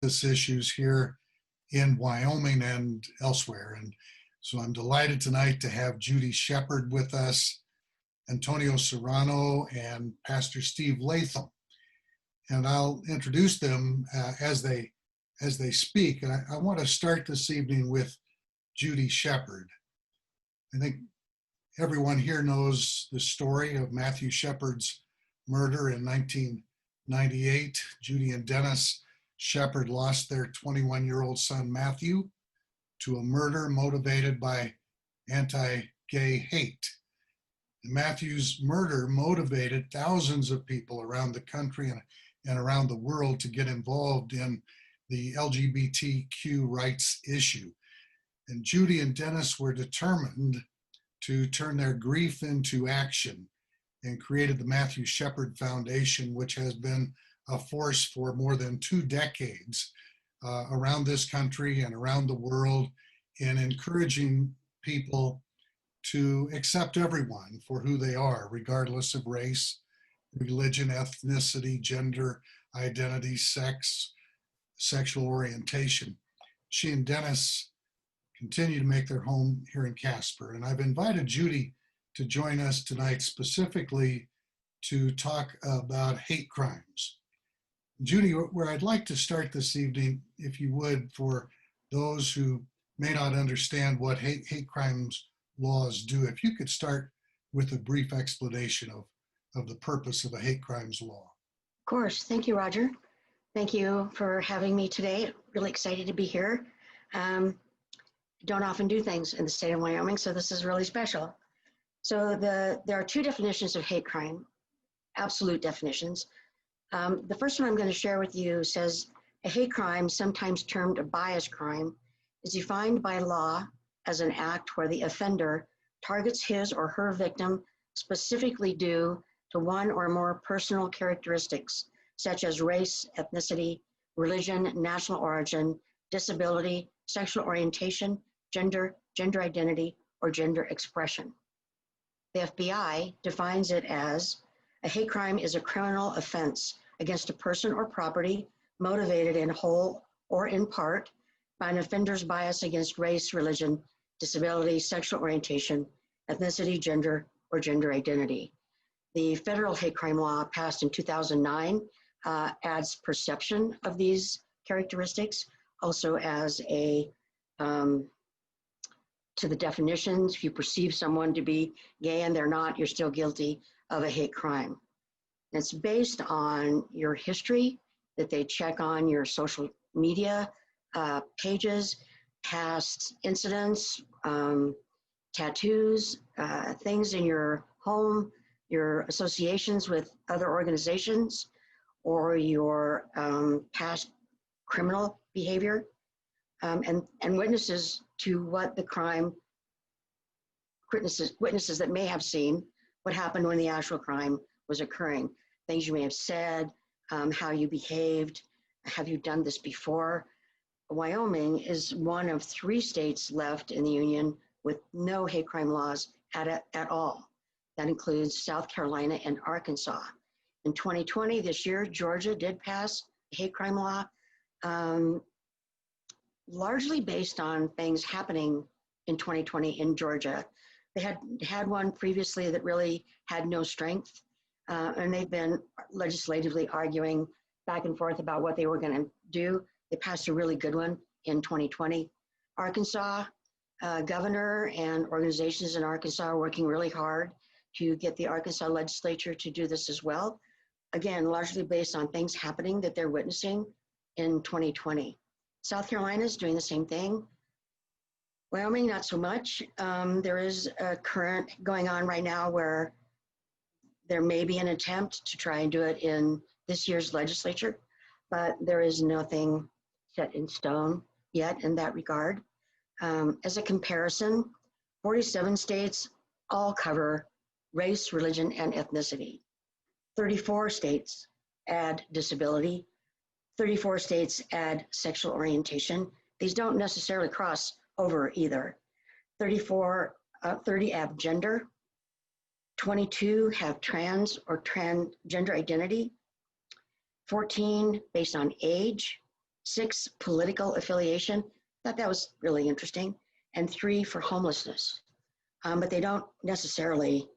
issues here in Wyoming and elsewhere. And so I'm delighted tonight to have Judy Shepard with us, Antonio Serrano, and Pastor Steve Latham. And I'll introduce them as they speak. And I want to start this evening with Judy Shepard. I think everyone here knows the story of Matthew Shepard's murder in 1998. Judy and Dennis Shepard lost their 21-year-old son, Matthew, to a murder motivated by anti-gay hate. And Matthew's murder motivated thousands of people around the country and around the world to get involved in the LGBTQ rights issue. And Judy and Dennis were determined to turn their grief into action and created the Matthew Shepard Foundation, which has been a force for more than 2 decades around this country and around the world in encouraging people to accept everyone for who they are, regardless of race, religion, ethnicity, gender, identity, sex, sexual orientation. She and Dennis continue to make their home here in Casper. And I've invited Judy to join us tonight specifically to talk about hate crimes. Judy, where I'd like to start this evening, if you would, for those who may not understand what hate crimes laws do, if you could start with a brief explanation of the purpose of a hate crimes law. Of course. Thank you, Rodger. Thank you for having me today. Really excited to be here. Don't often do things in the state of Wyoming, so this is really special. So there are 2 definitions of hate crime, absolute definitions. The first one I'm going to share with you says a hate crime, sometimes termed a bias crime, is defined by law as an act where the offender targets his or her victim specifically due to one or more personal characteristics, such as race, ethnicity, religion, national origin, disability, sexual orientation, gender identity, or gender expression. The FBI defines it as a hate crime is a criminal offense against a person or property motivated in whole or in part by an offender's bias against race, religion, disability, sexual orientation, ethnicity, gender, or gender identity. The federal hate crime law passed in 2009 adds perception of these characteristics, also as a, to the definitions, if you perceive someone to be gay and they're not, you're still guilty of a hate crime. It's based on your history, that they check on your social media pages, past incidents, tattoos, things in your home, your associations with other organizations, or your past criminal behavior, and witnesses to what the crime, witnesses that may have seen what happened when the actual crime was occurring. Things you may have said, how you behaved, have you done this before? Wyoming is one of 3 states left in the union with no hate crime laws at all. That includes South Carolina and Arkansas. In 2020, this year, Georgia did pass a hate crime law, largely based on things happening in 2020 in Georgia. They had one previously that really had no strength, and they've been legislatively arguing back and forth about what they were going to do. They passed a really good one in 2020. Arkansas, governor and organizations in Arkansas are working really hard to get the Arkansas legislature to do this as well. Again, largely based on things happening that they're witnessing in 2020. South Carolina is doing the same thing. Wyoming, not so much. There is a current going on right now where there may be an attempt to try and do it in this year's legislature, but there is nothing set in stone yet in that regard. As a comparison, 47 states all cover race, religion, and ethnicity. 34 states add disability. 34 states add sexual orientation. These don't necessarily cross over either. 30 have gender. 22 have trans or transgender identity. 14 based on age. 6, political affiliation. Thought that was really interesting. And 3 for homelessness. But they don't necessarily,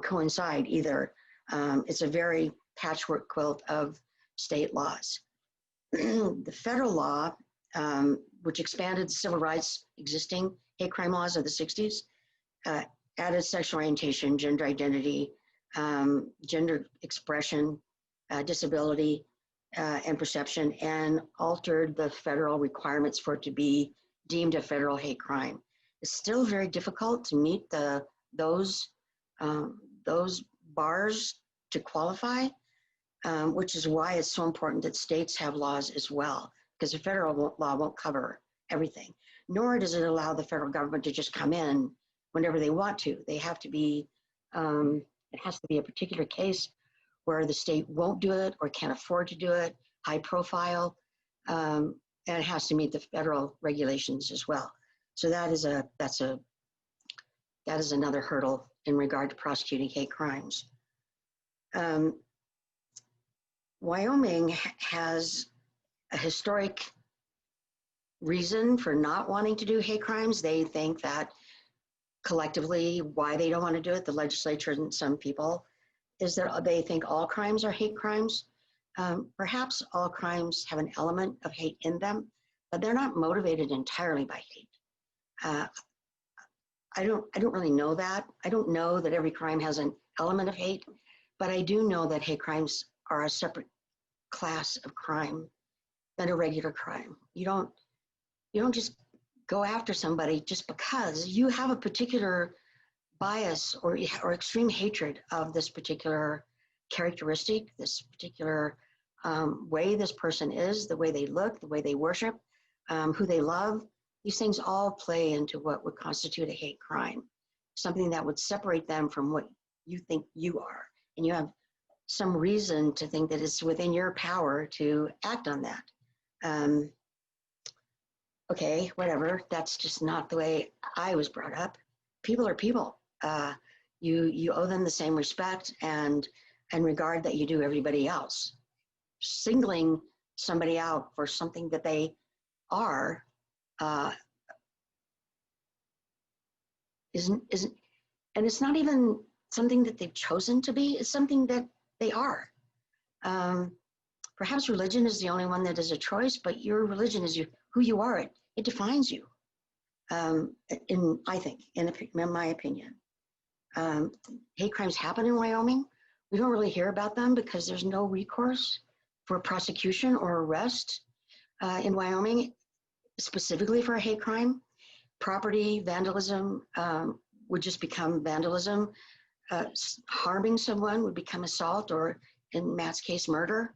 coincide either. It's a very patchwork quilt of state laws. The federal law, which expanded civil rights existing hate crime laws of the 60s, added sexual orientation, gender identity, gender expression, disability, and perception, and altered the federal requirements for it to be deemed a federal hate crime. It's still very difficult to meet those bars to qualify, which is why it's so important that states have laws as well, because the federal law won't cover everything, nor does it allow the federal government to just come in whenever they want to. They have to be, it has to be a particular case where the state won't do it or can't afford to do it, high profile, and it has to meet the federal regulations as well. So that is another hurdle in regard to prosecuting hate crimes. Wyoming has a historic reason for not wanting to do hate crimes. They think that collectively why they don't want to do it, the legislature and some people, is that they think all crimes are hate crimes. Perhaps all crimes have an element of hate in them, but they're not motivated entirely by hate. I don't really know that. I don't know that every crime has an element of hate, but I do know that hate crimes are a separate class of crime than a regular crime. You don't just go after somebody just because you have a particular bias or extreme hatred of this particular characteristic, this particular way this person is, the way they look, the way they worship, who they love. These things all play into what would constitute a hate crime, something that would separate them from what you think you are. And you have some reason to think that it's within your power to act on that. Okay, whatever, that's just not the way I was brought up. People are people. You owe them the same respect and regard that you do everybody else. Singling somebody out for something that they are isn't, and it's not even something that they've chosen to be, it's something that they are. Perhaps religion is the only one that is a choice, but your religion is who you are. It defines you, I think, in my opinion. Hate crimes happen in Wyoming. We don't really hear about them because there's no recourse for prosecution or arrest in Wyoming, specifically for a hate crime. Property vandalism would just become vandalism. Harming someone would become assault, or in Matt's case, murder.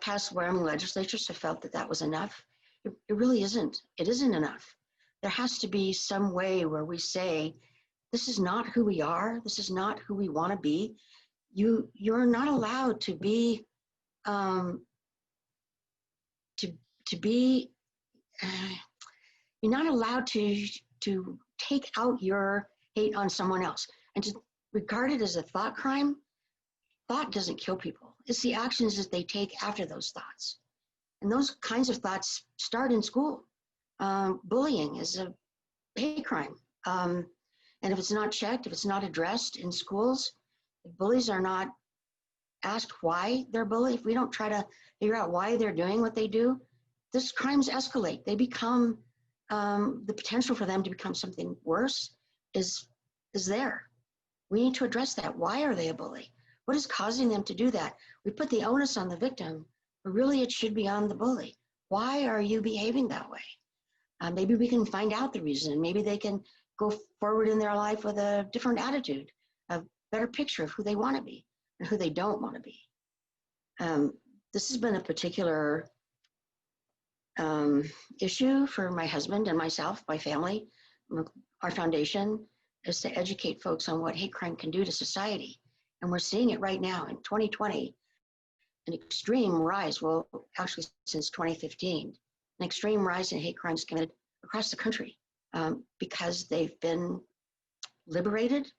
Past Wyoming legislatures have felt that that was enough. It really isn't. It isn't enough. There has to be some way where we say, this is not who we are. This is not who we want to be. You're not allowed to be you're not allowed to take out your hate on someone else and to regard it as a thought crime. Thought doesn't kill people. It's the actions that they take after those thoughts. And those kinds of thoughts start in school. Bullying is a hate crime. And if it's not checked, if it's not addressed in schools, if bullies are not asked why they're bullied, if we don't try to figure out why they're doing what they do, these crimes escalate. They become, the potential for them to become something worse is there. We need to address that. Why are they a bully? What is causing them to do that? We put the onus on the victim, but really it should be on the bully. Why are you behaving that way? Maybe we can find out the reason. Maybe they can go forward in their life with a different attitude, a better picture of who they want to be and who they don't want to be. This has been a particular issue for my husband and myself, my family. Our foundation is to educate folks on what hate crime can do to society. And we're seeing it right now in 2020, an extreme rise, well, actually since 2015, an extreme rise in hate crimes committed across the country because they've been liberated.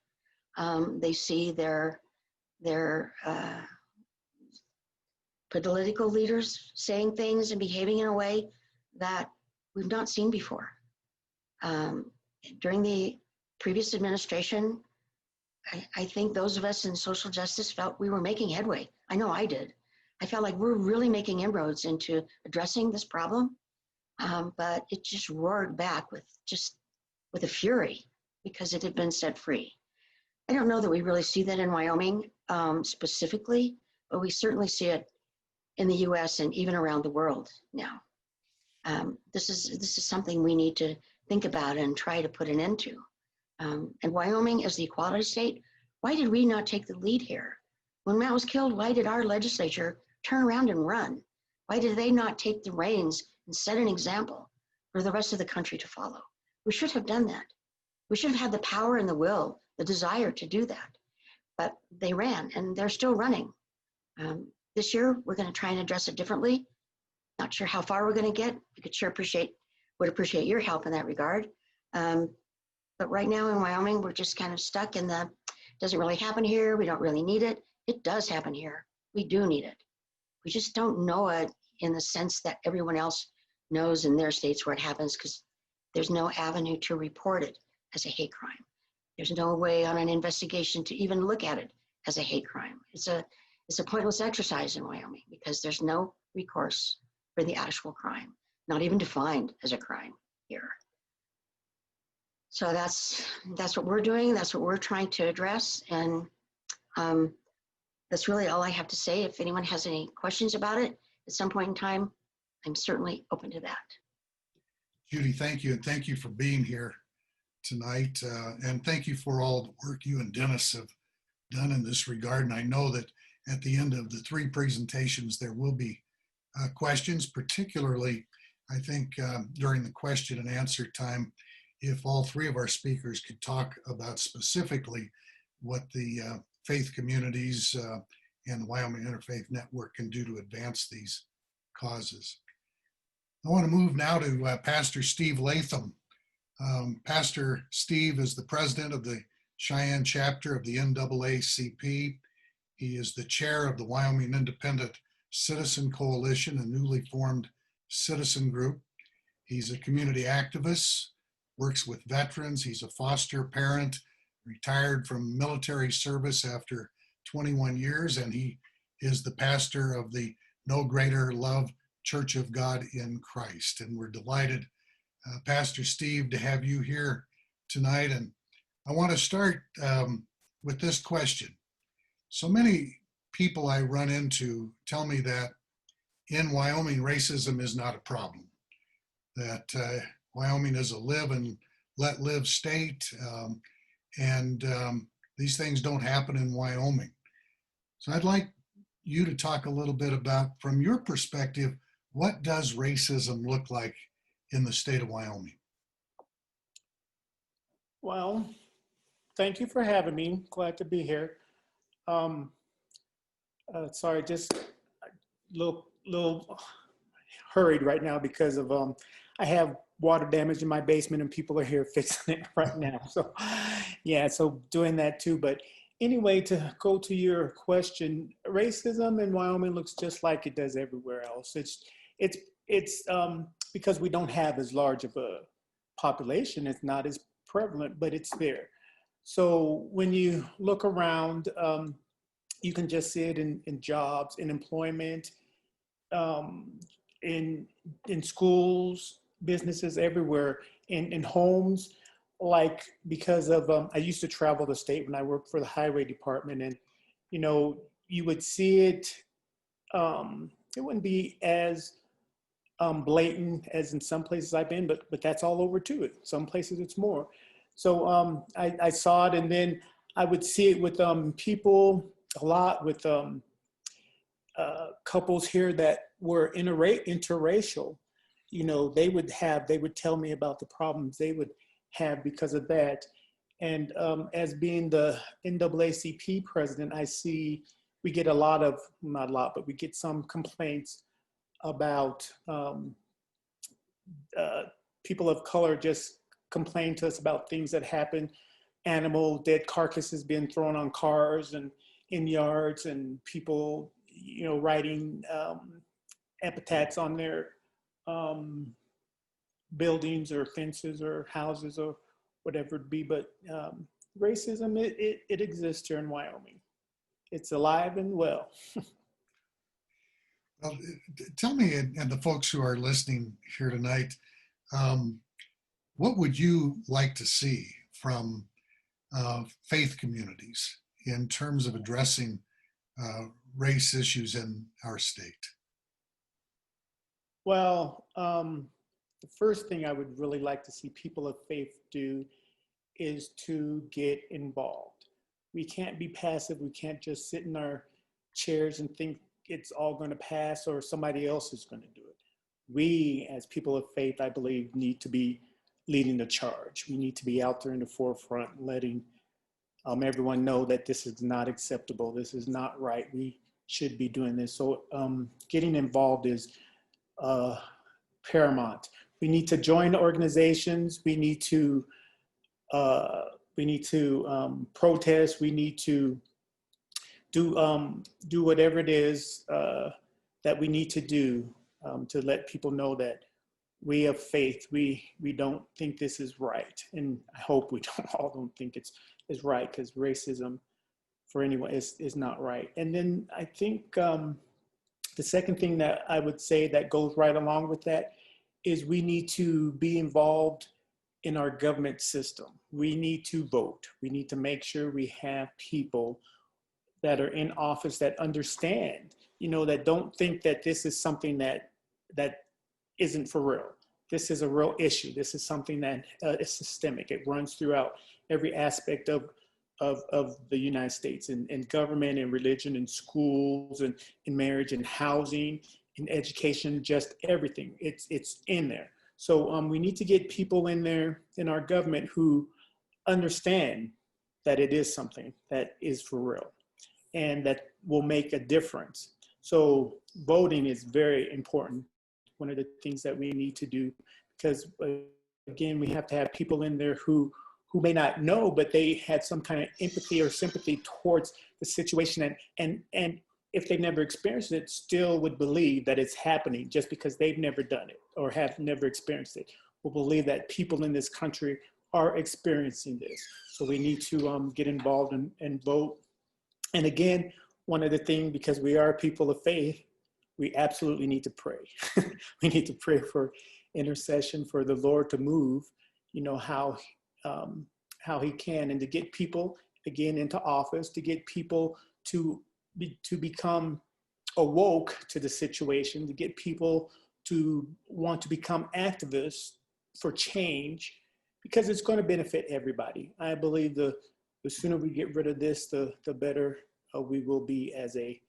They see their political leaders saying things and behaving in a way that we've not seen before. During the previous administration, I think those of us in social justice felt we were making headway. I know I did. I felt like we're really making inroads into addressing this problem, but it just roared back with a fury because it had been set free. I don't know that we really see that in Wyoming specifically, but we certainly see it in the U.S. and even around the world now. This is something we need to think about and try to put an end to. And Wyoming, as the equality state, why did we not take the lead here? When Matt was killed, why did our legislature turn around and run? Why did they not take the reins and set an example for the rest of the country to follow? We should have done that. We should have had the power and the will, the desire to do that. But they ran, and they're still running. This year, we're going to try and address it differently. Not sure how far we're going to get. We could sure would appreciate your help in that regard. But right now in Wyoming, we're just kind of stuck in the, doesn't really happen here. We don't really need it. It does happen here. We do need it. We just don't know it in the sense that everyone else knows in their states where it happens, because there's no avenue to report it as a hate crime. There's no way on an investigation to even look at it as a hate crime. It's a pointless exercise in Wyoming because there's no recourse for the actual crime, not even defined as a crime here. So that's what we're doing. That's what we're trying to address. And that's really all I have to say. If anyone has any questions about it at some point in time, I'm certainly open to that. Judy, thank you. And thank you for being here tonight. And thank you for all the work you and Dennis have done in this regard. And I know that at the end of the 3 presentations, there will be questions, particularly, I think, during the question and answer time, if all 3 of our speakers could talk about specifically what the faith communities and the Wyoming Interfaith Network can do to advance these causes. I want to move now to Pastor Steve Latham. Pastor Steve is the president of the Cheyenne chapter of the NAACP. He is the chair of the Wyoming Independent Citizen Coalition, a newly formed citizen group. He's a community activist, works with veterans. He's a foster parent, retired from military service after 21 years, and he is the pastor of the No Greater Love Church of God in Christ. And we're delighted, Pastor Steve, to have you here tonight. And I want to start with this question. So many people I run into tell me that in Wyoming, racism is not a problem, that Wyoming is a live and let live state, and these things don't happen in Wyoming. So I'd like you to talk a little bit about, from your perspective, what does racism look like in the state of Wyoming? Well, thank you for having me. Glad to be here. Sorry, just a little hurried right now because of I have water damage in my basement and people are here fixing it right now. So yeah, so doing that too. But anyway, to go to your question, racism in Wyoming looks just like it does everywhere else. It's because we don't have as large of a population. It's not as prevalent, but it's there. So when you look around, you can just see it in jobs, in employment, in schools, businesses everywhere, in homes. Like, because of, I used to travel the state when I worked for the highway department, and, you know, you would see it, it wouldn't be as blatant as in some places I've been, but that's all over too. Some places it's more. So I saw it, and then I would see it with people a lot, with couples here that were interracial. You know, they would tell me about the problems they would have because of that. And as being the NAACP president, I see we get not a lot, but we get some complaints about people of color just complain to us about things that happen, dead carcasses being thrown on cars and in yards, and people, writing epitaphs on their buildings or fences or houses or whatever it be. But racism, it exists here in Wyoming. It's alive and well. Well, tell me, and the folks who are listening here tonight, what would you like to see from faith communities in terms of addressing race issues in our state? Well, the first thing I would really like to see people of faith do is to get involved. We can't be passive. We can't just sit in our chairs and think it's all going to pass or somebody else is going to do it. We, as people of faith, I believe, need to be leading the charge. We need to be out there in the forefront, letting everyone know that this is not acceptable. This is not right. We should be doing this. So getting involved is paramount. We need to join organizations. We need to protest. We need to do whatever it is that we need to do to let people know that we have faith. We don't think this is right, and I hope we all don't think it's right, because racism for anyone is not right. And then I think the second thing that I would say that goes right along with that is we need to be involved in our government system. We need to vote. We need to make sure we have people that are in office that understand, that don't think that this is something that isn't for real. This is a real issue. This is something that is systemic. It runs throughout every aspect of the United States, in government and religion and schools and in marriage and housing and education, just everything. It's in there. So we need to get people in there in our government who understand that it is something that is for real and that will make a difference. So voting is very important. One of the things that we need to do, because again, we have to have people in there who may not know, but they had some kind of empathy or sympathy towards the situation, and if they've never experienced it, still would believe that it's happening just because they've never done it or have never experienced it. Will believe that people in this country are experiencing this. So we need to get involved and vote. And again, one of the things, because we are people of faith, we absolutely need to pray. We need to pray for intercession, for the Lord to move, how he can, and to get people again into office, to get people to become awoke to the situation, to get people to want to become activists for change, because it's going to benefit everybody. I believe the sooner we get rid of this, the better we will be as a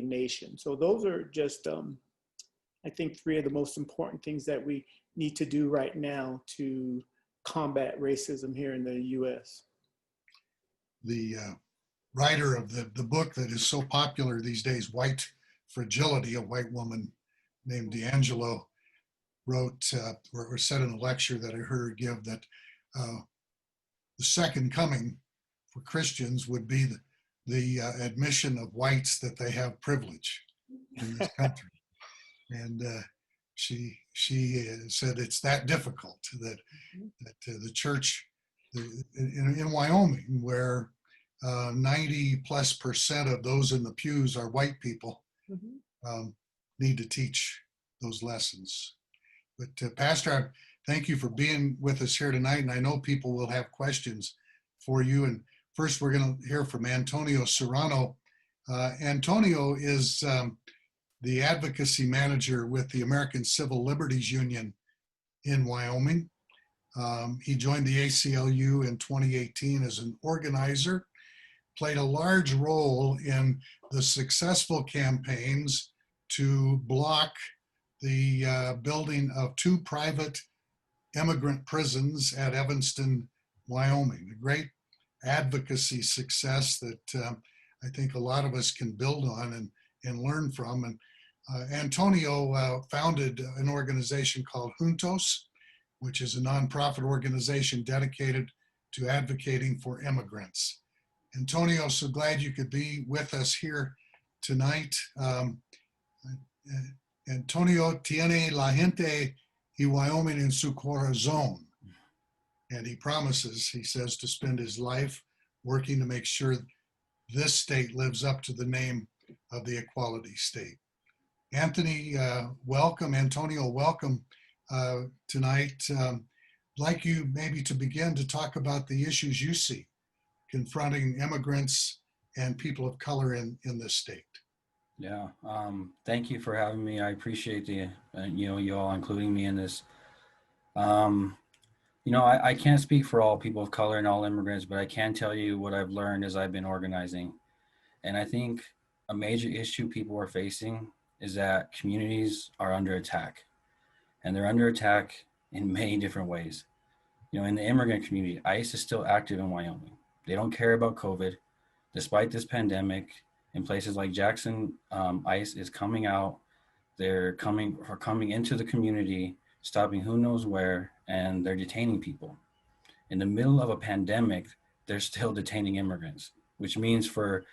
nation. So those are just, I think, three of the most important things that we need to do right now to combat racism here in the U.S. The writer of the book that is so popular these days, White Fragility, a white woman named D'Angelo, wrote or said in a lecture that I heard her give that the second coming for Christians would be the admission of whites that they have privilege in this country. And she said it's that difficult that the church in Wyoming, where 90+% of those in the pews are white people, need to teach those lessons. But Pastor, I thank you for being with us here tonight, and I know people will have questions for you. And first, we're going to hear from Antonio Serrano. Antonio is the advocacy manager with the American Civil Liberties Union in Wyoming. He joined the ACLU in 2018 as an organizer, played a large role in the successful campaigns to block the building of 2 private immigrant prisons at Evanston, Wyoming. A great advocacy success that I think a lot of us can build on and learn from. And Antonio founded an organization called Juntos, which is a nonprofit organization dedicated to advocating for immigrants. Antonio, so glad you could be with us here tonight. Antonio tiene la gente y Wyoming en su corazón. And he promises, he says, to spend his life working to make sure this state lives up to the name of the equality state. Anthony, welcome. Antonio, welcome tonight. I'd like you maybe to begin to talk about the issues you see confronting immigrants and people of color in this state. Yeah, thank you for having me. I appreciate the, you all including me in this. I can't speak for all people of color and all immigrants, but I can tell you what I've learned as I've been organizing. And I think a major issue people are facing is that communities are under attack. And they're under attack in many different ways. In the immigrant community, ICE is still active in Wyoming. They don't care about COVID. Despite this pandemic, in places like Jackson, ICE is coming out. They're coming into the community, stopping who knows where, and they're detaining people. In the middle of a pandemic, they're still detaining immigrants, which means for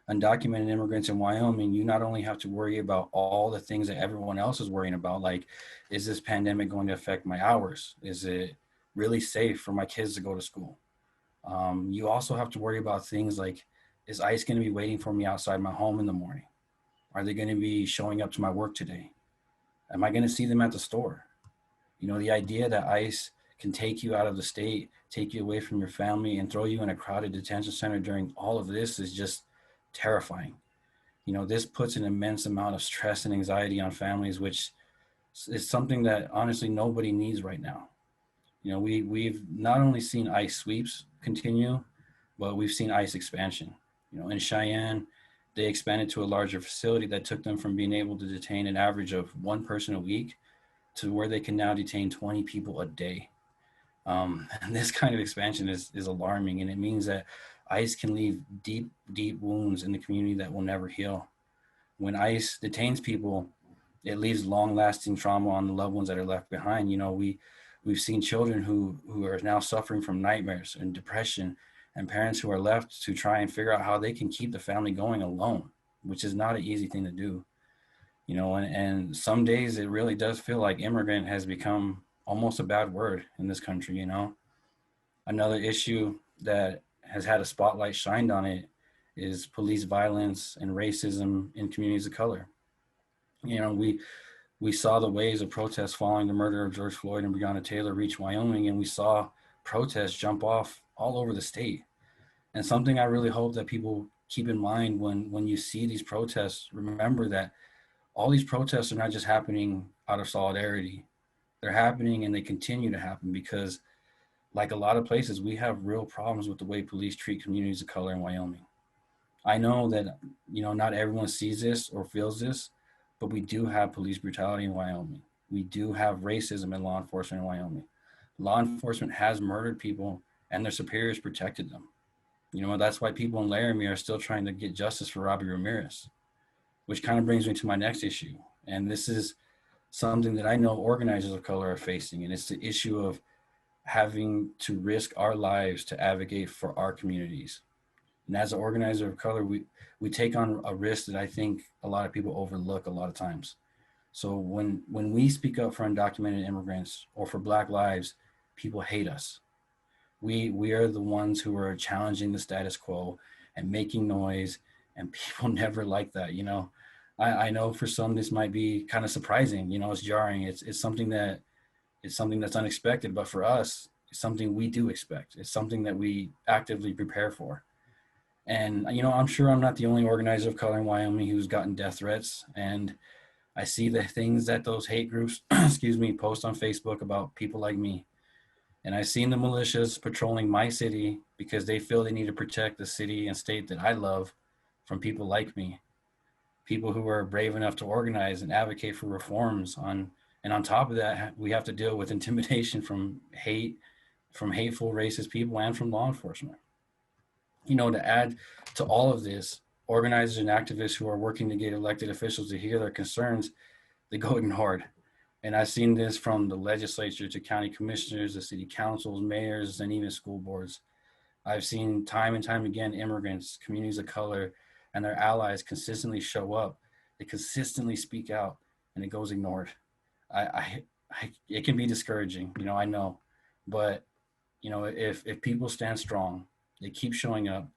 undocumented immigrants in Wyoming, you not only have to worry about all the things that everyone else is worrying about, like, is this pandemic going to affect my hours? Is it really safe for my kids to go to school? You also have to worry about things like, is ICE going to be waiting for me outside my home in the morning? Are they going to be showing up to my work today? Am I going to see them at the store? The idea that ICE can take you out of the state, take you away from your family, and throw you in a crowded detention center during all of this is just terrifying. This puts an immense amount of stress and anxiety on families, which is something that honestly nobody needs right now. We've not only seen ICE sweeps continue, but we've seen ICE expansion. In Cheyenne, they expanded to a larger facility that took them from being able to detain an average of one person a week to where they can now detain 20 people a day. And this kind of expansion is alarming, and it means that ICE can leave deep, deep wounds in the community that will never heal. When ICE detains people, it leaves long-lasting trauma on the loved ones that are left behind. We've seen children who are now suffering from nightmares and depression, and parents who are left to try and figure out how they can keep the family going alone, which is not an easy thing to do. And some days it really does feel like immigrant has become almost a bad word in this country. Another issue that has had a spotlight shined on it is police violence and racism in communities of color. We saw the waves of protests following the murder of George Floyd and Breonna Taylor reach Wyoming, and we saw protests jump off all over the state. And something I really hope that people keep in mind when you see these protests, remember that all these protests are not just happening out of solidarity. They're happening, and they continue to happen because, like a lot of places, we have real problems with the way police treat communities of color in Wyoming. I know that, not everyone sees this or feels this, but we do have police brutality in Wyoming. We do have racism in law enforcement in Wyoming. Law enforcement has murdered people, and their superiors protected them. That's why people in Laramie are still trying to get justice for Robbie Ramirez, which kind of brings me to my next issue. And this is something that I know organizers of color are facing, and it's the issue of having to risk our lives to advocate for our communities. And as an organizer of color, we take on a risk that I think a lot of people overlook a lot of times. So when we speak up for undocumented immigrants or for Black lives, people hate us. We are the ones who are challenging the status quo and making noise, and people never like that. I know for some this might be kind of surprising. It's jarring. It's something that's unexpected, but for us, it's something we do expect. It's something that we actively prepare for. And, I'm sure I'm not the only organizer of color in Wyoming who's gotten death threats. And I see the things that those hate groups, post on Facebook about people like me. And I've seen the militias patrolling my city because they feel they need to protect the city and state that I love from people like me. People who are brave enough to organize and advocate for reforms and on top of that, we have to deal with intimidation from hateful, racist people and from law enforcement. To add to all of this, organizers and activists who are working to get elected officials to hear their concerns, they go ignored. And I've seen this from the legislature to county commissioners, the city councils, mayors, and even school boards. I've seen time and time again, immigrants, communities of color and their allies consistently show up, they consistently speak out, and it goes ignored. It can be discouraging, I know, but if people stand strong, they keep showing up,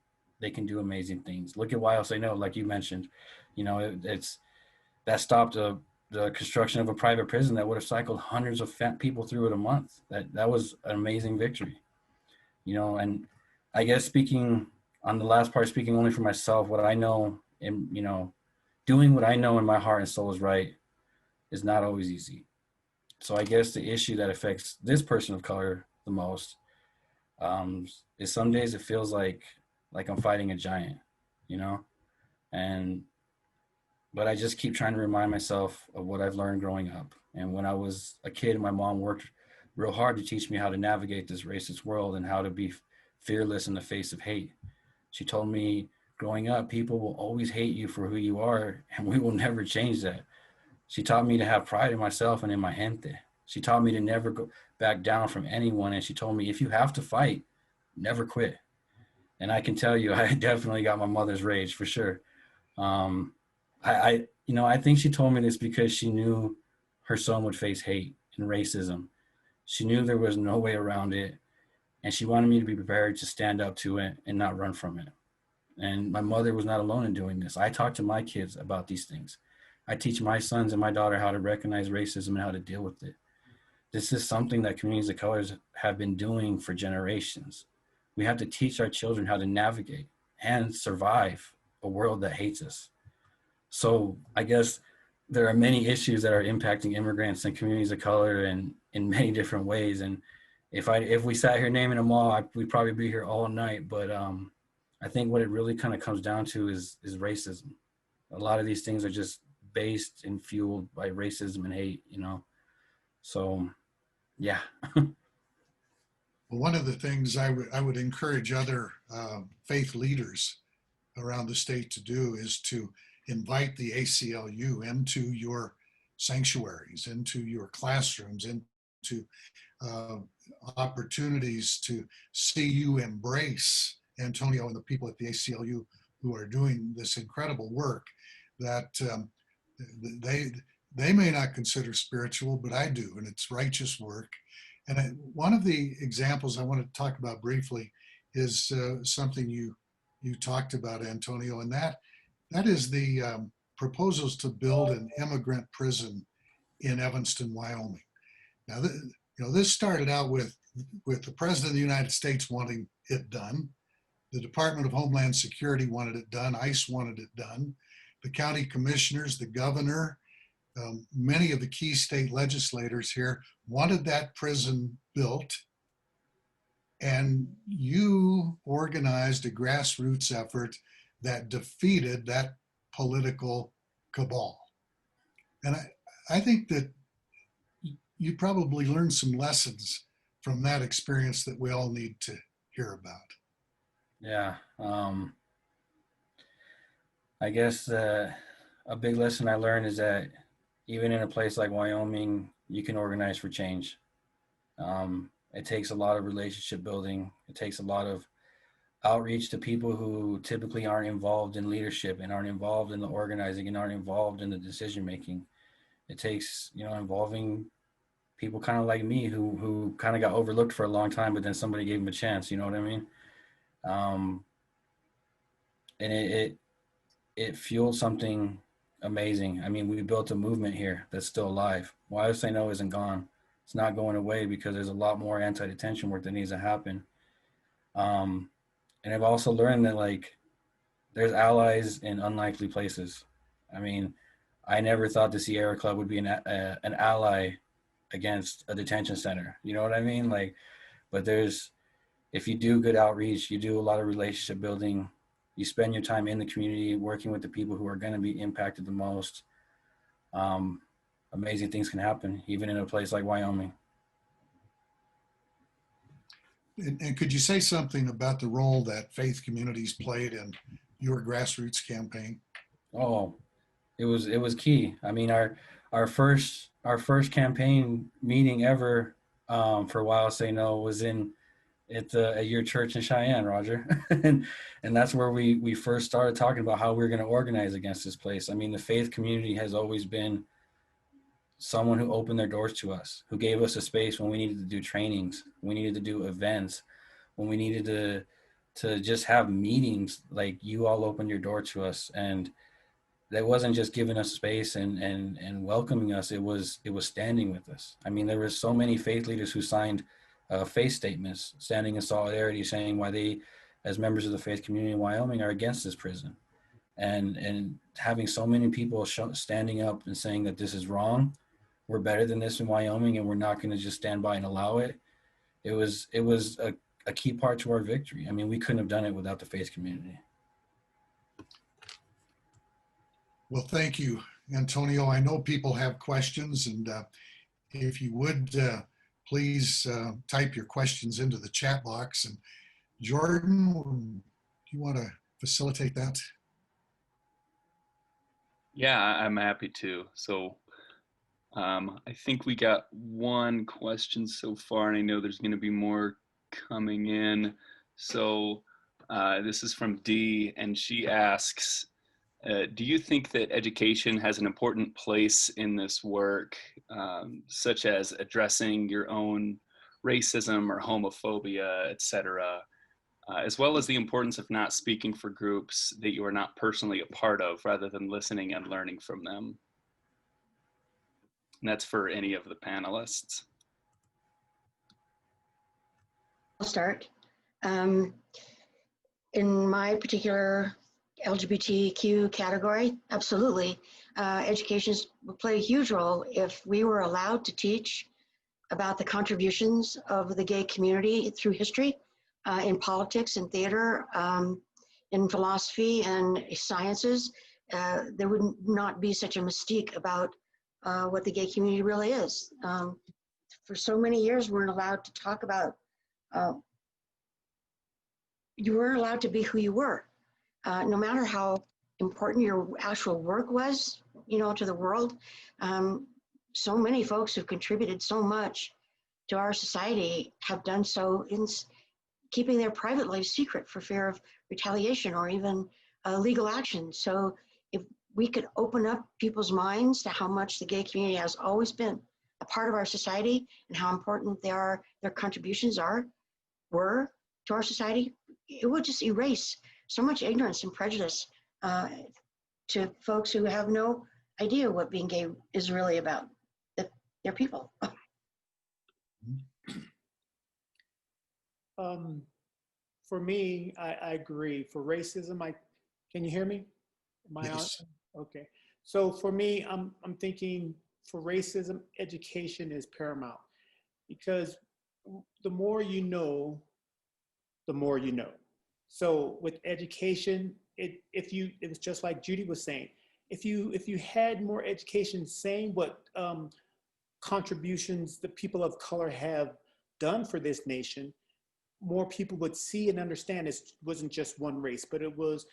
they can do amazing things. Look at why else I know, like you mentioned, it's that stopped the construction of a private prison that would have cycled hundreds of people through it a month. That was an amazing victory, and I guess speaking on the last part, speaking only for myself, what I know, and doing what I know in my heart and soul is right is not always easy. So I guess the issue that affects this person of color the most is some days it feels like I'm fighting a giant, and but I just keep trying to remind myself of what I've learned growing up. And when I was a kid, my mom worked real hard to teach me how to navigate this racist world and how to be fearless in the face of hate. She told me growing up, people will always hate you for who you are, and we will never change that. She taught me to have pride in myself and in my gente. She taught me to never go back down from anyone. And she told me, if you have to fight, never quit. And I can tell you, I definitely got my mother's rage for sure. I think she told me this because she knew her son would face hate and racism. She knew there was no way around it. And she wanted me to be prepared to stand up to it and not run from it. And my mother was not alone in doing this. I talk to my kids about these things. I teach my sons and my daughter how to recognize racism and how to deal with it. This is something that communities of colors have been doing for generations. We have to teach our children how to navigate and survive a world that hates us. So I guess there are many issues that are impacting immigrants and communities of color and in many different ways. And if we sat here naming them all, we'd probably be here all night. But I think what it really kind of comes down to is racism. A lot of these things are just based and fueled by racism and hate, So, yeah. Well, one of the things I would encourage other faith leaders around the state to do is to invite the ACLU into your sanctuaries, into your classrooms, into opportunities to see you embrace Antonio and the people at the ACLU who are doing this incredible work that they may not consider spiritual, but I do, and it's righteous work. And one of the examples I want to talk about briefly is something you talked about, Antonio, and that is the proposals to build an immigrant prison in Evanston, Wyoming. Now, this started out with the President of the United States wanting it done. The Department of Homeland Security wanted it done. ICE wanted it done. The county commissioners, the governor, many of the key state legislators here wanted that prison built. And you organized a grassroots effort that defeated that political cabal. And I think that you probably learned some lessons from that experience that we all need to hear about. Yeah. I guess a big lesson I learned is that even in a place like Wyoming, you can organize for change. It takes a lot of relationship building. It takes a lot of outreach to people who typically aren't involved in leadership and aren't involved in the organizing and aren't involved in the decision making. It takes, involving people kind of like me who kind of got overlooked for a long time, but then somebody gave them a chance, you know what I mean? And it fueled something amazing. I mean, we built a movement here that's still alive. YSNO isn't gone. It's not going away because there's a lot more anti-detention work that needs to happen. And I've also learned that there's allies in unlikely places. I mean, I never thought the Sierra Club would be an ally against a detention center. You know what I mean? But if you do good outreach, you do a lot of relationship building, you spend your time in the community working with the people who are going to be impacted the most, amazing things can happen, even in a place like Wyoming. And could you say something about the role that faith communities played in your grassroots campaign? Oh, it was key. I mean, our first campaign meeting ever for While Say No was in at your church in Cheyenne, Rodger. and that's where we first started talking about how we were going to organize against this place. I mean, the faith community has always been someone who opened their doors to us, who gave us a space when we needed to do trainings, we needed to do events, when we needed to just have meetings. Like, you all opened your door to us, and that wasn't just giving us space and welcoming us. It was standing with us. I mean, there were so many faith leaders who signed faith statements, standing in solidarity, saying why they, as members of the faith community in Wyoming, are against this prison. And having so many people standing up and saying that this is wrong, we're better than this in Wyoming, and we're not going to just stand by and allow it. It was a key part to our victory. I mean, we couldn't have done it without the faith community. Well, thank you, Antonio. I know people have questions, and if you would, please type your questions into the chat box. And Jordan, do you want to facilitate that? Yeah, I'm happy to. So I think we got one question so far, and I know there's going to be more coming in. So this is from Dee, and she asks, do you think that education has an important place in this work, such as addressing your own racism or homophobia, etc., as well as the importance of not speaking for groups that you are not personally a part of, rather than listening and learning from them? And that's for any of the panelists. I'll start. In my particular LGBTQ category, absolutely. Education would play a huge role if we were allowed to teach about the contributions of the gay community through history, in politics and theater, in philosophy and sciences. There would not be such a mystique about what the gay community really is. For so many years, we weren't allowed to talk about, you weren't allowed to be who you were. No matter how important your actual work was, to the world, so many folks who've contributed so much to our society have done so in keeping their private life secret for fear of retaliation or even legal action. So if we could open up people's minds to how much the gay community has always been a part of our society and how important their contributions were to our society, it would just erase so much ignorance and prejudice to folks who have no idea what being gay is really about. That they're people. For me, I agree. For racism, can you hear me? Am I Yes. on? Okay. So for me, I'm thinking for racism, education is paramount, because the more you know, the more you know. So with education, it's just like Judy was saying, if you had more education saying what contributions the people of color have done for this nation, more people would see and understand it wasn't just one race, but it was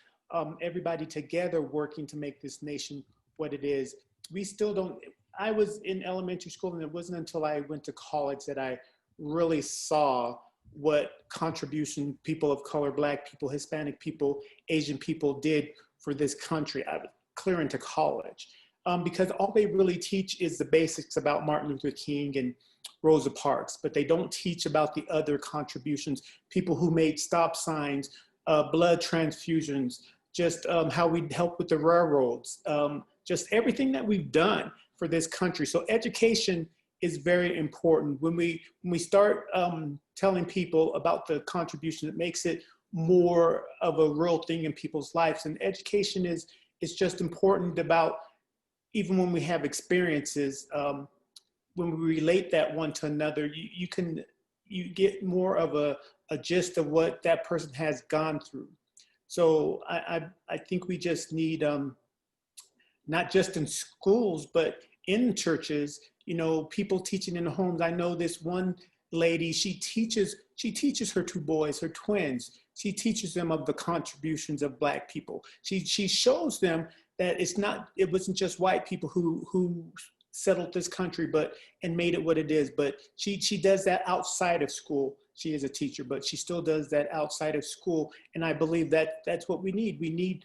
everybody together working to make this nation what it is. We still don't, I was in elementary school, and it wasn't until I went to college that I really saw what contribution people of color, Black people, Hispanic people, Asian people did for this country. I was clear into college, because all they really teach is the basics about Martin Luther King and Rosa Parks, but they don't teach about the other contributions, people who made stop signs, blood transfusions, just how we helped with the railroads, just everything that we've done for this country. So education is very important. When we start telling people about the contribution, it makes it more of a real thing in people's lives. And education is just important about, even when we have experiences, when we relate that one to another, you get more of a gist of what that person has gone through. So I think we just need, not just in schools, but in churches, people teaching in the homes. I know this one lady, she teaches her two boys, her twins. She teaches them of the contributions of Black people. She shows them that it wasn't just white people who settled this country and made it what it is, but she does that outside of school. she is a teacher, but she still does that outside of school. And I believe that that's what we need. We need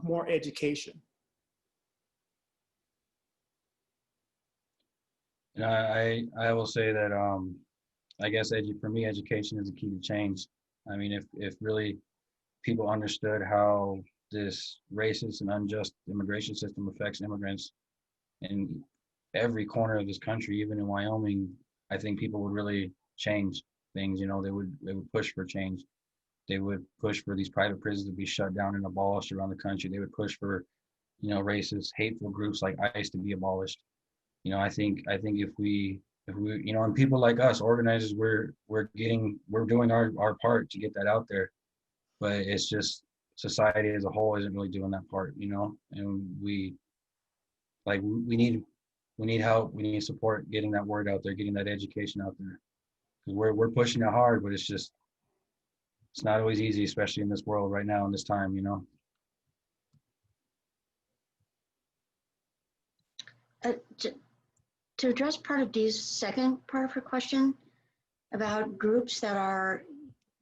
more education. And I will say that I guess for me, education is the key to change. I mean, if really people understood how this racist and unjust immigration system affects immigrants in every corner of this country, even in Wyoming, I think people would really change things. You know, they would push for change. They would push for these private prisons to be shut down and abolished around the country. They would push for, you know, racist, hateful groups like ICE to be abolished. You know, I think if we, you know, and people like us, organizers, we're doing our part to get that out there. But it's just society as a whole isn't really doing that part, you know, and we need help, we need support getting that word out there, getting that education out there. Because we're pushing it hard, but it's not always easy, especially in this world right now in this time, you know. To address part of Dee's second part of her question about groups that are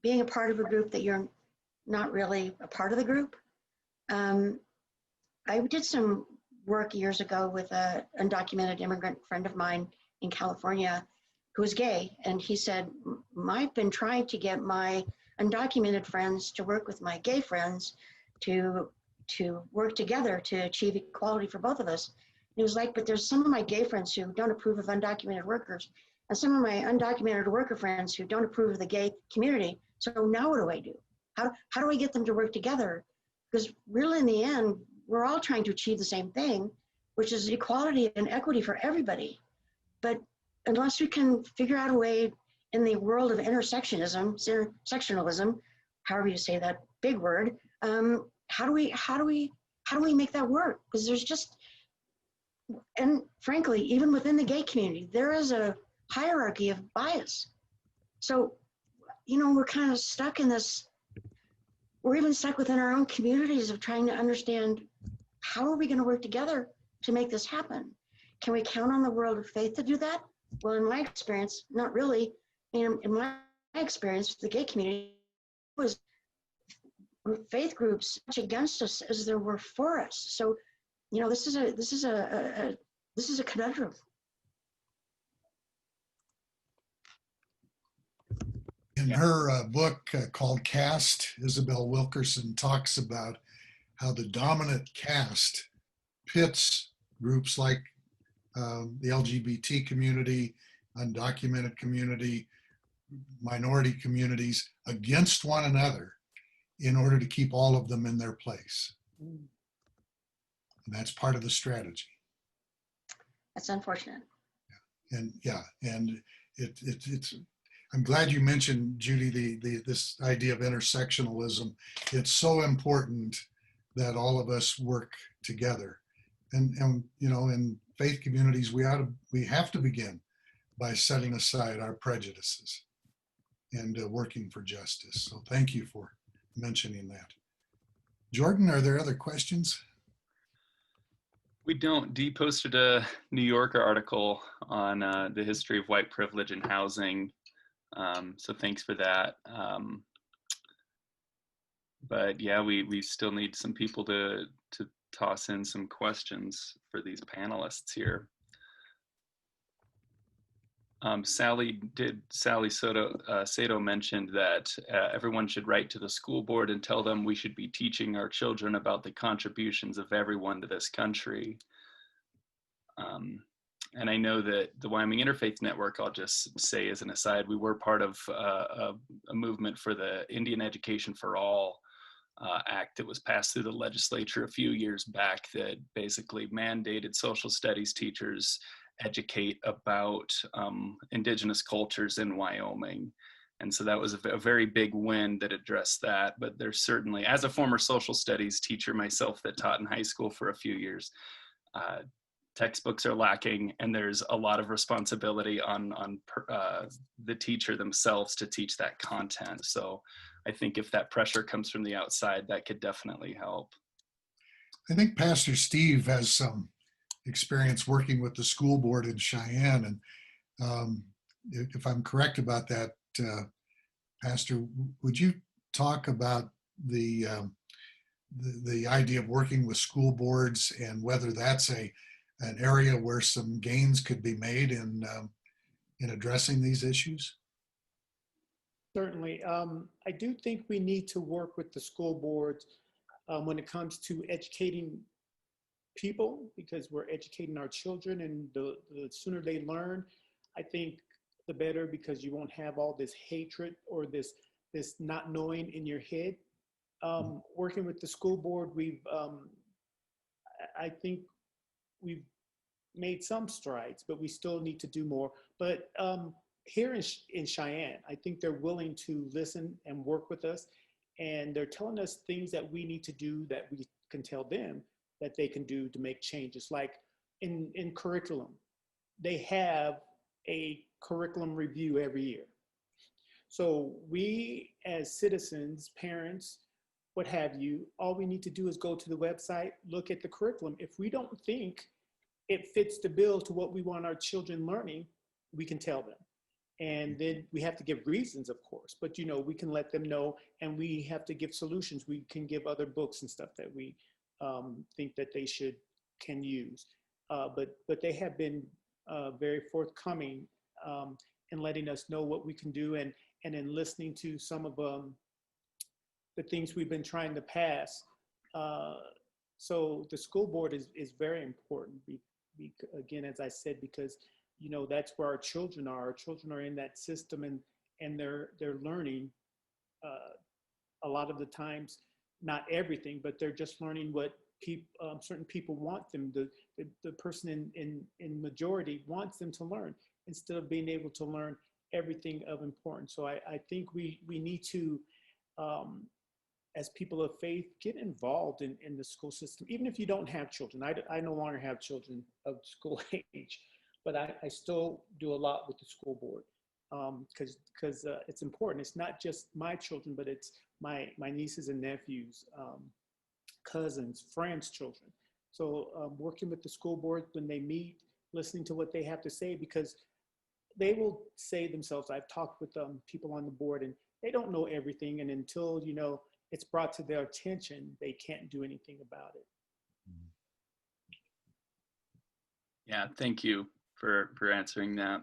being a part of a group that you're not really a part of the group. I did some work years ago with an undocumented immigrant friend of mine in California who was gay. And he said, I've been trying to get my undocumented friends to work with my gay friends to work together to achieve equality for both of us. He was like, but there's some of my gay friends who don't approve of undocumented workers and some of my undocumented worker friends who don't approve of the gay community. So now what do I do? How do I get them to work together? Because really in the end, we're all trying to achieve the same thing, which is equality and equity for everybody. But unless we can figure out a way in the world of intersectionalism, however you say that big word, how do we make that work? Because there's just, and frankly, even within the gay community, there is a hierarchy of bias. So, you know, we're kind of stuck in this, we're even stuck within our own communities of trying to understand how are we going to work together to make this happen? Can we count on the world of faith to do that? Well, in my experience, not really. In my experience, the gay community was faith groups much against us as there were for us. So, you know, this is a conundrum. In her book called Caste, Isabel Wilkerson talks about how the dominant caste pits groups like the LGBT community, undocumented community, minority communities against one another in order to keep all of them in their place. And that's part of the strategy. That's unfortunate. And yeah, and it's I'm glad you mentioned, Judy, this idea of intersectionalism. It's so important that all of us work together. And you know, in faith communities, we have to begin by setting aside our prejudices and working for justice. So thank you for mentioning that. Jordan, are there other questions? We don't. Dee posted a New Yorker article on the history of white privilege in housing. So thanks for that. But yeah, we still need some people to toss in some questions for these panelists here. Sally Sato mentioned that everyone should write to the school board and tell them we should be teaching our children about the contributions of everyone to this country. And I know that the Wyoming Interfaith Network, I'll just say as an aside, we were part of a movement for the Indian Education for All Act that was passed through the legislature a few years back that basically mandated social studies teachers educate about indigenous cultures in Wyoming. And so that was a very big win that addressed that. But there's certainly, as a former social studies teacher myself that taught in high school for a few years, textbooks are lacking, and there's a lot of responsibility on the teacher themselves to teach that content. So I think if that pressure comes from the outside, that could definitely help. I think Pastor Steve has some experience working with the school board in Cheyenne. And if I'm correct about that, Pastor, would you talk about the idea of working with school boards and whether that's an area where some gains could be made in addressing these issues? Certainly. I do think we need to work with the school boards when it comes to educating people, because we're educating our children, and the sooner they learn, I think the better, because you won't have all this hatred or this not knowing in your head. Working with the school board, I think we've made some strides, but we still need to do more. But here in Cheyenne, I think they're willing to listen and work with us, and they're telling us things that we need to do that we can tell them that they can do to make changes. Like in curriculum, they have a curriculum review every year. So we as citizens, parents, what have you, all we need to do is go to the website, look at the curriculum. If we don't think it fits the bill to what we want our children learning, we can tell them. And then we have to give reasons, of course, but we can let them know, and we have to give solutions. We can give other books and stuff that we think that they can use. But they have been very forthcoming in letting us know what we can do, and in listening to some of the things we've been trying to pass. So the school board is very important, again, as I said, because that's where our children are. Our children are in that system, and they're learning a lot of the times, not everything, but they're just learning what certain people want them. The person in majority wants them to learn, instead of being able to learn everything of importance. So I think we need to, as people of faith, get involved in the school system, even if you don't have children. I no longer have children of school age, but I still do a lot with the school board, because it's important. It's not just my children, but it's my nieces and nephews, cousins, friends' children. So working with the school board when they meet, listening to what they have to say, because they will say themselves, I've talked with people on the board, and they don't know everything, and until it's brought to their attention, they can't do anything about it. Yeah, thank you for answering that.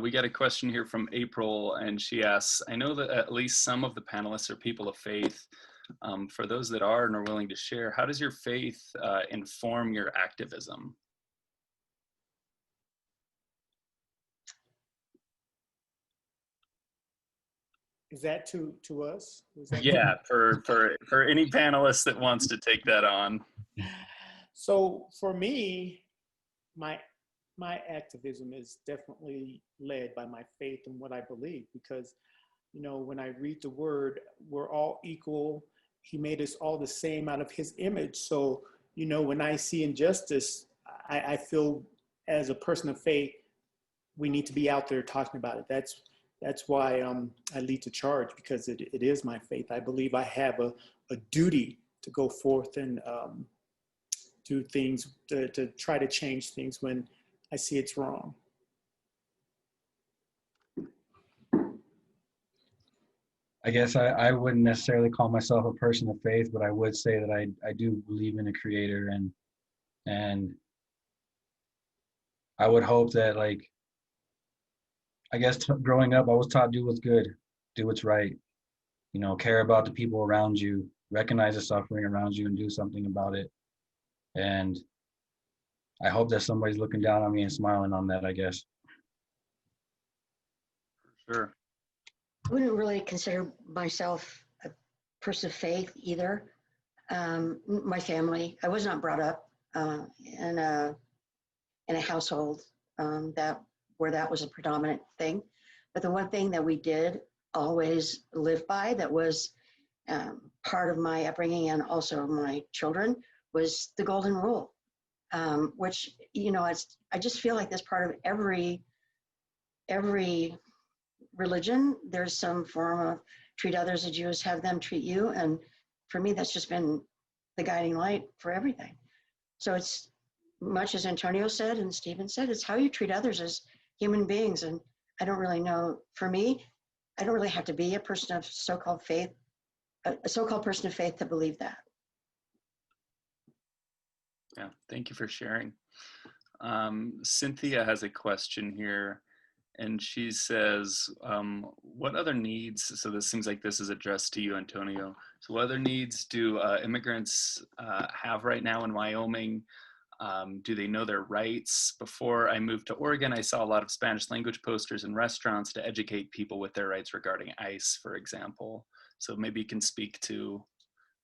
We got a question here from April, and she asks, I know that at least some of the panelists are people of faith. For those that are and are willing to share, how does your faith inform your activism? Is that to us? Yeah, for any panelist that wants to take that on. So for me, my activism is definitely led by my faith and what I believe, because when I read the word, we're all equal. He made us all the same out of his image. So when I see injustice, I feel as a person of faith, we need to be out there talking about it. That's why I lead the charge, because it is my faith. I believe I have a duty to go forth and do things to try to change things when I see it's wrong. I guess I wouldn't necessarily call myself a person of faith, but I would say that I do believe in a creator, and I would hope that, like, I guess growing up, I was taught do what's good, do what's right, care about the people around you, recognize the suffering around you, and do something about it. And I hope that somebody's looking down on me and smiling on that, I guess. Sure. I wouldn't really consider myself a person of faith either. My family, I was not brought up in a household where that was a predominant thing. But the one thing that we did always live by, that was part of my upbringing and also my children, was the golden rule, which, I just feel like that's part of every religion. There's some form of treat others as you would have them treat you. And for me, that's just been the guiding light for everything. So it's much as Antonio said and Stephen said, it's how you treat others as human beings. And I don't really know, for me, I don't really have to be a person of so-called faith, a so-called person of faith to believe that. Yeah, thank you for sharing. Cynthia has a question here, and she says, what other needs, so this seems like this is addressed to you, Antonio. So what other needs do immigrants have right now in Wyoming? Do they know their rights? Before I moved to Oregon, I saw a lot of Spanish language posters in restaurants to educate people with their rights regarding ICE, for example. So maybe you can speak to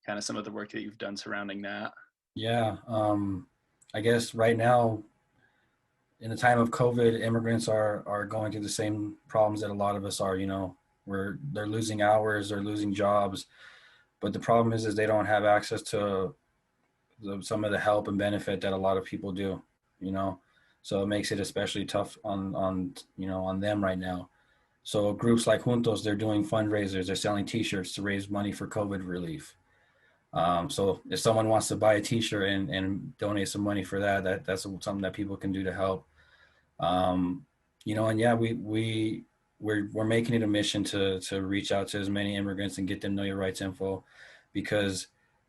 kind of some of the work that you've done surrounding that. Yeah, I guess right now, in the time of COVID, immigrants are going through the same problems that a lot of us are. You know, where they're losing hours, they're losing jobs, but the problem is they don't have access to some of the help and benefit that a lot of people do. You know, so it makes it especially tough on you know, on them right now. So groups like Juntos, they're doing fundraisers, they're selling T-shirts to raise money for COVID relief. So if someone wants to buy a T-shirt and donate some money for that, that's something that people can do to help. You know, and yeah, we're making it a mission to reach out to as many immigrants and get them know your rights info, because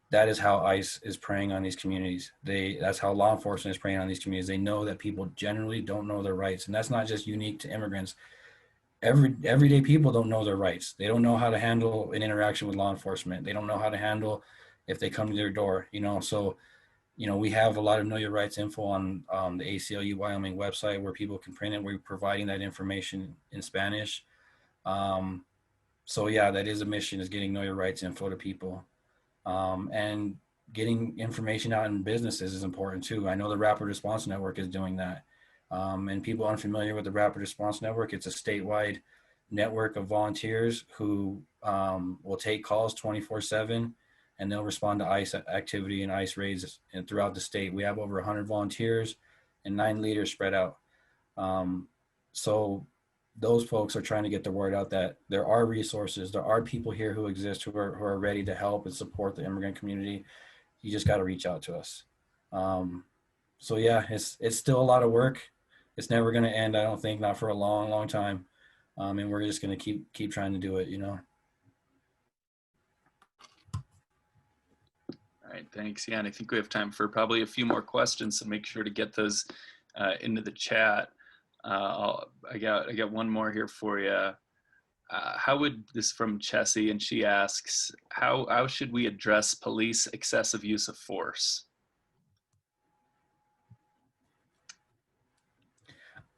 that is how ICE is preying on these communities. That's how law enforcement is preying on these communities. They know that people generally don't know their rights, and that's not just unique to immigrants. Everyday people don't know their rights. They don't know how to handle an interaction with law enforcement. They don't know how to handle if they come to their door, you know. So, you know, we have a lot of know your rights info on the ACLU Wyoming website where people can print it. We're providing that information in Spanish. So yeah, that is a mission, is getting know your rights info to people. And getting information out in businesses is important too. I know the Rapid Response Network is doing that. And people unfamiliar with the Rapid Response Network, it's a statewide network of volunteers who will take calls 24/7, and they'll respond to ICE activity and ICE raids throughout the state. We have over 100 volunteers and 9 leaders spread out. So those folks are trying to get the word out that there are resources, there are people here who exist who are ready to help and support the immigrant community. You just got to reach out to us. So yeah, it's still a lot of work. It's never going to end, I don't think, not for a long, long time. And we're just going to keep trying to do it, you know. All right, thanks. Yeah, and I think we have time for probably a few more questions, so make sure to get those into the chat. I got one more here for you. How would this from Chessie, and she asks, how should we address police excessive use of force?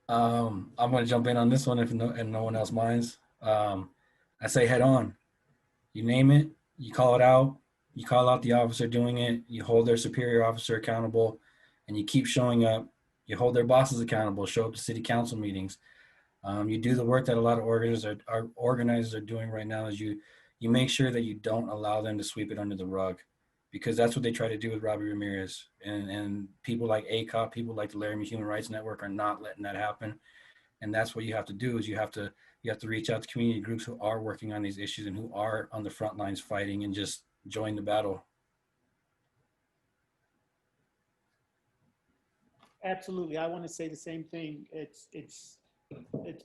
I'm going to jump in on this one if no one else minds. I say head on. You name it, you call it out, you call out the officer doing it, you hold their superior officer accountable, and you keep showing up. You hold their bosses accountable, show up to city council meetings. You do the work that a lot of organizers are doing right now, is you make sure that you don't allow them to sweep it under the rug, because that's what they try to do with Robbie Ramirez. And people like ACOP, people like the Laramie Human Rights Network are not letting that happen. And that's what you have to do, is you have to reach out to community groups who are working on these issues and who are on the front lines fighting, and just join the battle. Absolutely. I want to say the same thing. It's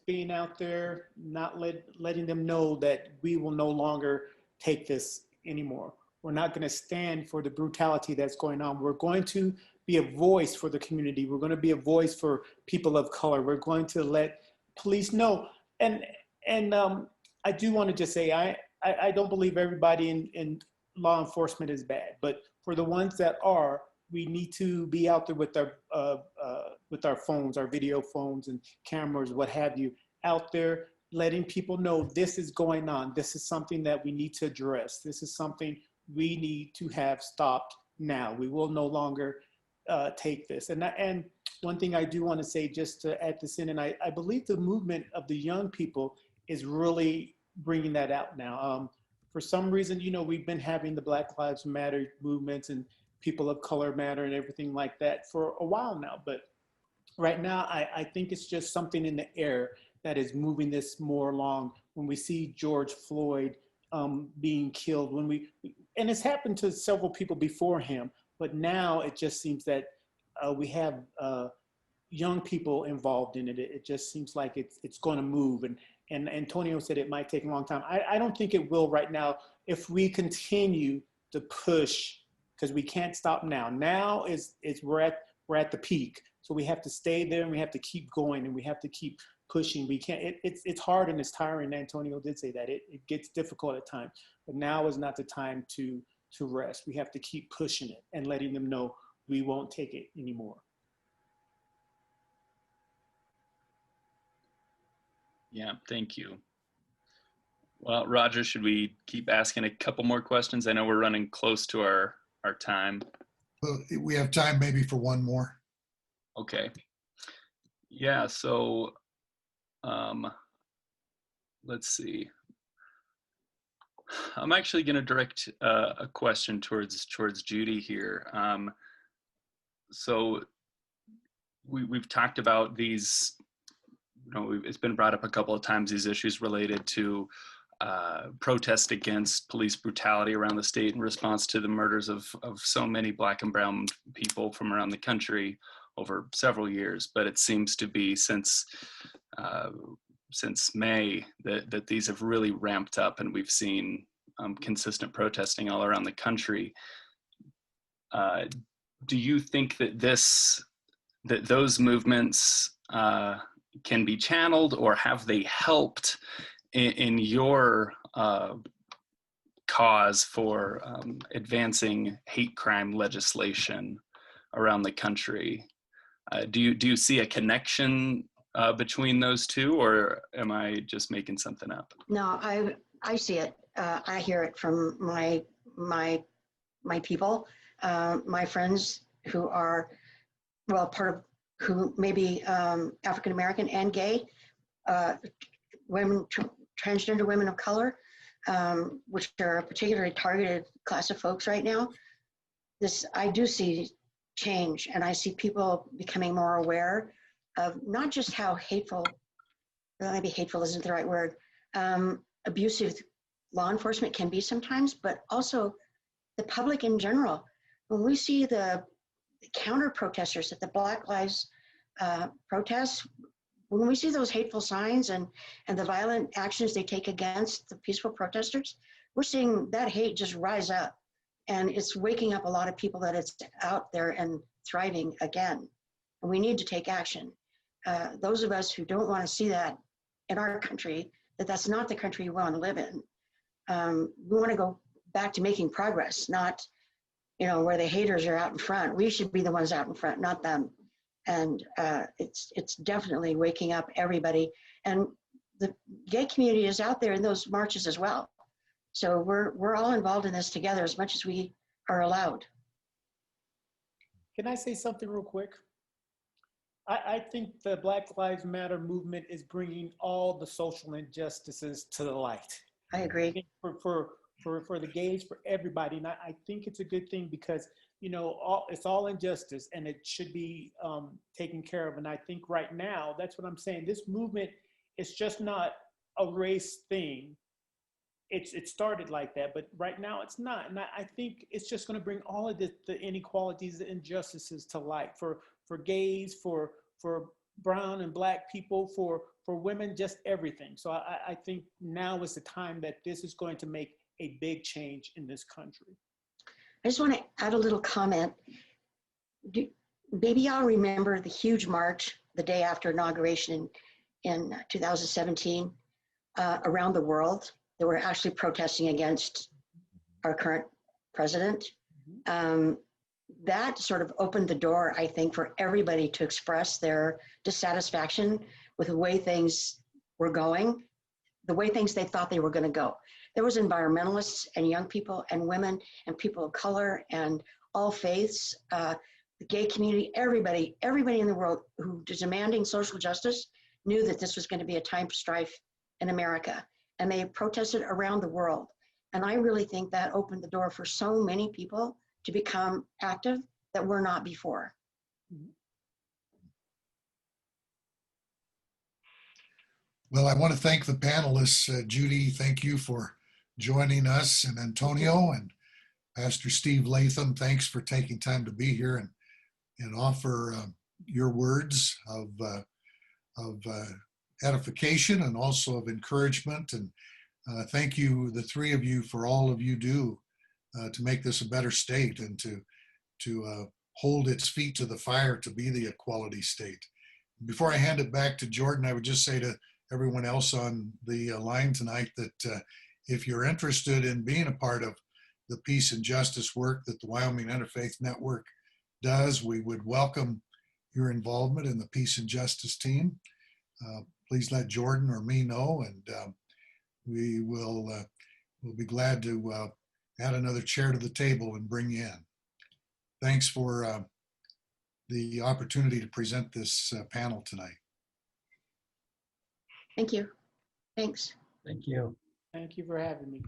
being out there, not letting them know that we will no longer take this anymore. We're not going to stand for the brutality that's going on. We're going to be a voice for the community. We're going to be a voice for people of color. We're going to let police know. And I do want to just say, I don't believe everybody in law enforcement is bad, but for the ones that are, we need to be out there with our phones, our video phones and cameras, what have you, out there letting people know this is going on. This is something that we need to address. This is something we need to have stopped now. We will no longer take this. And one thing I do want to say, just to add this in, and I believe the movement of the young people is really bringing that out now. For some reason, you know, we've been having the Black Lives Matter movements and people of color matter and everything like that for a while now. But right now, I think it's just something in the air that is moving this more along. When we see George Floyd being killed, and it's happened to several people before him, but now it just seems that we have young people involved in it, it just seems like it's going to move. And Antonio said it might take a long time. I don't think it will right now if we continue to push, because we can't stop now. Now is we're at the peak. So we have to stay there and we have to keep going and we have to keep pushing. We can't, it's hard and it's tiring. Antonio did say that. It gets difficult at times, but now is not the time to rest. We have to keep pushing it and letting them know we won't take it anymore. Yeah, thank you. Well, Rodger, should we keep asking a couple more questions? I know we're running close to our time. Well, we have time maybe for one more. Okay. Yeah, so let's see. I'm actually going to direct a question towards Judy here. So we've talked about these, it's been brought up a couple of times, these issues related to protest against police brutality around the state in response to the murders of so many Black and brown people from around the country over several years. But it seems to be since May that these have really ramped up, and we've seen consistent protesting all around the country. Do you think that those movements can be channeled, or have they helped in your cause for advancing hate crime legislation around the country? Do you see a connection between those two, or am I just making something up? No, I see it. I hear it from my people, my friends who are, well, who may be African American and gay, women, transgender women of color, which are a particularly targeted class of folks right now. I do see change, and I see people becoming more aware of not just how hateful, well, maybe hateful isn't the right word, abusive law enforcement can be sometimes, but also the public in general. When we see the counter protesters at the Black Lives protests, when we see those hateful signs and the violent actions they take against the peaceful protesters, we're seeing that hate just rise up. And it's waking up a lot of people that it's out there and thriving again. And we need to take action. Those of us who don't want to see that in our country, that's not the country we want to live in. We want to go back to making progress, not, where the haters are out in front. We should be the ones out in front, not them. And it's definitely waking up everybody. And the gay community is out there in those marches as well. So we're all involved in this together as much as we are allowed. Can I say something real quick? I think the Black Lives Matter movement is bringing all the social injustices to the light. I agree. I think for the gays, for everybody. And I think it's a good thing because, it's all injustice and it should be taken care of. And I think right now, that's what I'm saying. This movement is just not a race thing. It started like that, but right now it's not. And I think it's just going to bring all of the inequalities, the injustices to light for gays, for brown and Black people, for women, just everything. So I think now is the time that this is going to make a big change in this country. I just want to add a little comment. Maybe y'all remember the huge march the day after inauguration in 2017 around the world. That were actually protesting against our current president. That sort of opened the door, I think, for everybody to express their dissatisfaction with the way things were going, the way things they thought they were going to go. There was environmentalists and young people and women and people of color and all faiths, the gay community, everybody in the world who was demanding social justice knew that this was going to be a time of strife in America. And they protested around the world. And I really think that opened the door for so many people to become active that were not before. Well, I want to thank the panelists. Judy, thank you for joining us, and Antonio and Pastor Steve Latham, thanks for taking time to be here and offer your words of edification and also of encouragement. And thank you, the three of you, for all of you do to make this a better state and to hold its feet to the fire to be the equality state. Before I hand it back to Jordan, I would just say to everyone else on the line tonight that if you're interested in being a part of the peace and justice work that the Wyoming Interfaith Network does, we would welcome your involvement in the peace and justice team. Please let Jordan or me know, and we will we'll be glad to add another chair to the table and bring you in. Thanks for the opportunity to present this panel tonight. Thank you. Thanks. Thank you. Thank you for having me.